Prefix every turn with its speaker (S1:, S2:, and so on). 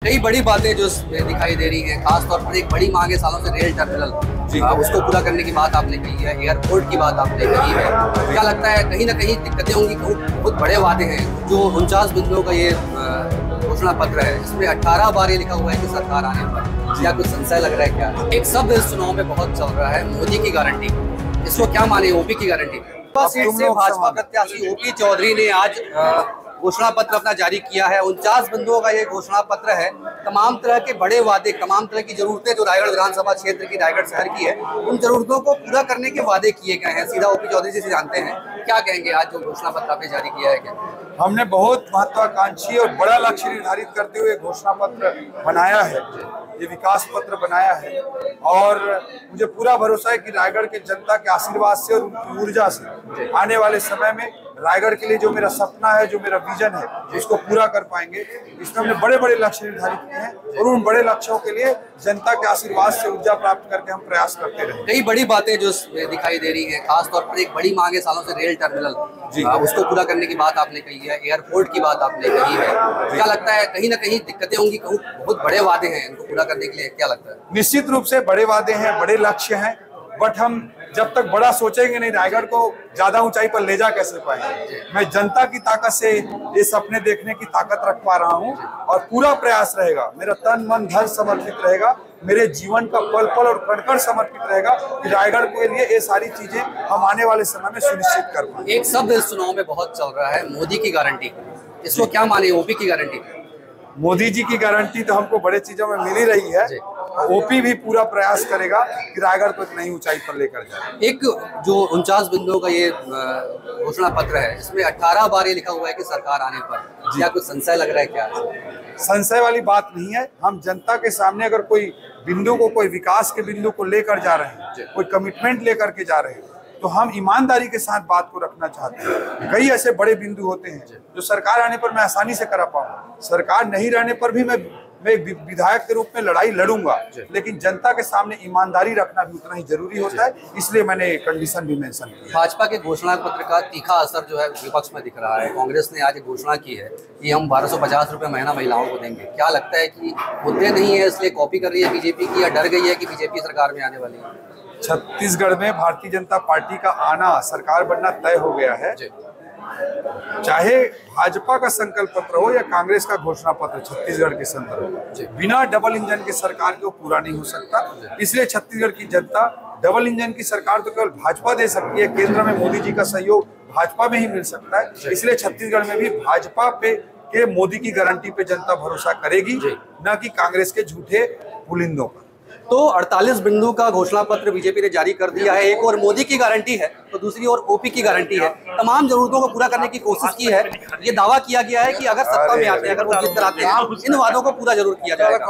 S1: कई बड़ी बातें जो दिखाई दे रही हैं, खासतौर पर एक बड़ी मांग है सालों से रेल टर्मिनल उसको पूरा करने की बात आपने कही है, एयरपोर्ट की बात आपने कही है। क्या लगता है कहीं ना कहीं दिक्कतें होंगी? बहुत बड़े वादे हैं। जो 49 बिंदुओं का ये घोषणा पत्र है, इसमें 18 बार ये लिखा हुआ है कि सरकार आने पर, क्या कुछ संशय लग रहा है क्या? एक शब्द इस चुनाव में बहुत चल रहा है, मोदी की गारंटी। इसको क्या माने, ओपी की गारंटी? सीट से भाजपा प्रत्याशी ओपी चौधरी ने आज घोषणा पत्र अपना जारी किया है। 49 बिंदुओं का ये घोषणा पत्र है। तमाम तरह के बड़े वादे, तमाम तरह की जरूरतें जो रायगढ़ विधानसभा क्षेत्र की, रायगढ़ शहर की है, उन जरूरतों को पूरा करने के वादे किए गए हैं। सीधा ओपी चौधरी जी से जानते हैं, क्या कहेंगे आज जो घोषणा पत्र आपने जारी किया है? क्या
S2: हमने बहुत महत्वाकांक्षी और बड़ा लक्ष्य निर्धारित करते हुए घोषणा पत्र बनाया है, ये विकास पत्र बनाया है। और मुझे पूरा भरोसा है कि रायगढ़ के जनता के आशीर्वाद से और उनकी ऊर्जा से आने वाले समय में रायगढ़ के लिए जो मेरा सपना है, जो मेरा विजन है, उसको पूरा कर पाएंगे। इसमें हमने बड़े बड़े लक्ष्य निर्धारित किए हैं और उन बड़े लक्ष्यों के लिए जनता के आशीर्वाद से ऊर्जा प्राप्त करके हम प्रयास करते रहे।
S1: कई बड़ी बातें जो दिखाई दे रही हैं, खासतौर पर एक बड़ी मांग है सालों से रेल टर्मिनल उसको पूरा करने की बात आपने कही है, एयरपोर्ट की बात आपने कही है। क्या लगता है कहीं ना कहीं दिक्कतें होंगी? बहुत बड़े वादे हैं, इनको पूरा करने के लिए क्या लगता है?
S2: निश्चित रूप से बड़े वादे हैं, बड़े लक्ष्य हैं, बट हम जब तक बड़ा सोचेंगे नहीं, रायगढ़ को ज्यादा ऊंचाई पर ले जा कैसे पाएंगे? मैं जनता की ताकत से ये सपने देखने की ताकत रख पा रहा हूँ और पूरा प्रयास रहेगा, मेरा तन मन धन समर्पित रहेगा, मेरे जीवन का पल पल और कण कण समर्पित रहेगा कि रायगढ़ के लिए ये सारी चीजें हम आने वाले समय में सुनिश्चित कर पाएं।
S1: एक शब्द इस चुनाव में बहुत चल रहा है, मोदी की गारंटी। इसको क्या माने, ओपी की गारंटी?
S2: मोदी जी की गारंटी तो हमको बड़े चीजों में मिल ही रही है। ओपी भी पूरा प्रयास करेगा कि रायगढ़ को एक नई ऊंचाई पर लेकर जाए।
S1: एक जो 49 बिंदुओं का ये घोषणा पत्र है, इसमें 18 बार ये लिखा हुआ है कि सरकार आने पर, क्या कुछ संशय लग रहा है क्या?
S2: संशय वाली बात नहीं है। हम जनता के सामने अगर कोई बिंदु को, कोई विकास के बिंदु को लेकर जा रहे हैं, कोई कमिटमेंट लेकर के जा रहे हैं, तो हम ईमानदारी के साथ बात को रखना चाहते हैं। कई ऐसे बड़े बिंदु होते हैं जो सरकार आने पर मैं आसानी से करा पाऊंगा, सरकार नहीं रहने पर भी मैं विधायक के रूप में लड़ाई लड़ूंगा, लेकिन जनता के सामने ईमानदारी रखना भी उतना ही जरूरी होता है। इसलिए मैंने कंडीशन भी मेंशन किया।
S1: भाजपा के घोषणा पत्र का तीखा असर जो है विपक्ष में दिख रहा है। कांग्रेस ने आज घोषणा की है कि हम 1250 रुपये महीना महिलाओं को देंगे। क्या लगता है कि मुद्दे नहीं है इसलिए कॉपी कर रही है बीजेपी की, या डर गई है कि बीजेपी सरकार में आने वाली है?
S2: छत्तीसगढ़ में भारतीय जनता पार्टी का आना, सरकार बनना तय हो गया है। चाहे भाजपा का संकल्प पत्र हो या कांग्रेस का घोषणा पत्र छत्तीसगढ़ के संदर्भ, बिना डबल इंजन के सरकार को पूरा नहीं हो सकता। इसलिए छत्तीसगढ़ की जनता, डबल इंजन की सरकार तो केवल भाजपा दे सकती है, केंद्र में मोदी जी का सहयोग भाजपा में ही मिल सकता है। इसलिए छत्तीसगढ़ में भी भाजपा पे के मोदी की गारंटी पे जनता भरोसा करेगी, न कि कांग्रेस के झूठे पुलिंदों पर।
S1: तो 48 बिंदु का घोषणा पत्र बीजेपी ने जारी कर दिया है। एक और मोदी की गारंटी है तो दूसरी ओर ओपी की गारंटी है। तमाम जरूरतों को पूरा करने की कोशिश की है। ये दावा किया गया है कि अगर सत्ता में आते हैं, अगर वो जीत कर आते हैं, इन वादों को पूरा जरूर किया जाएगा।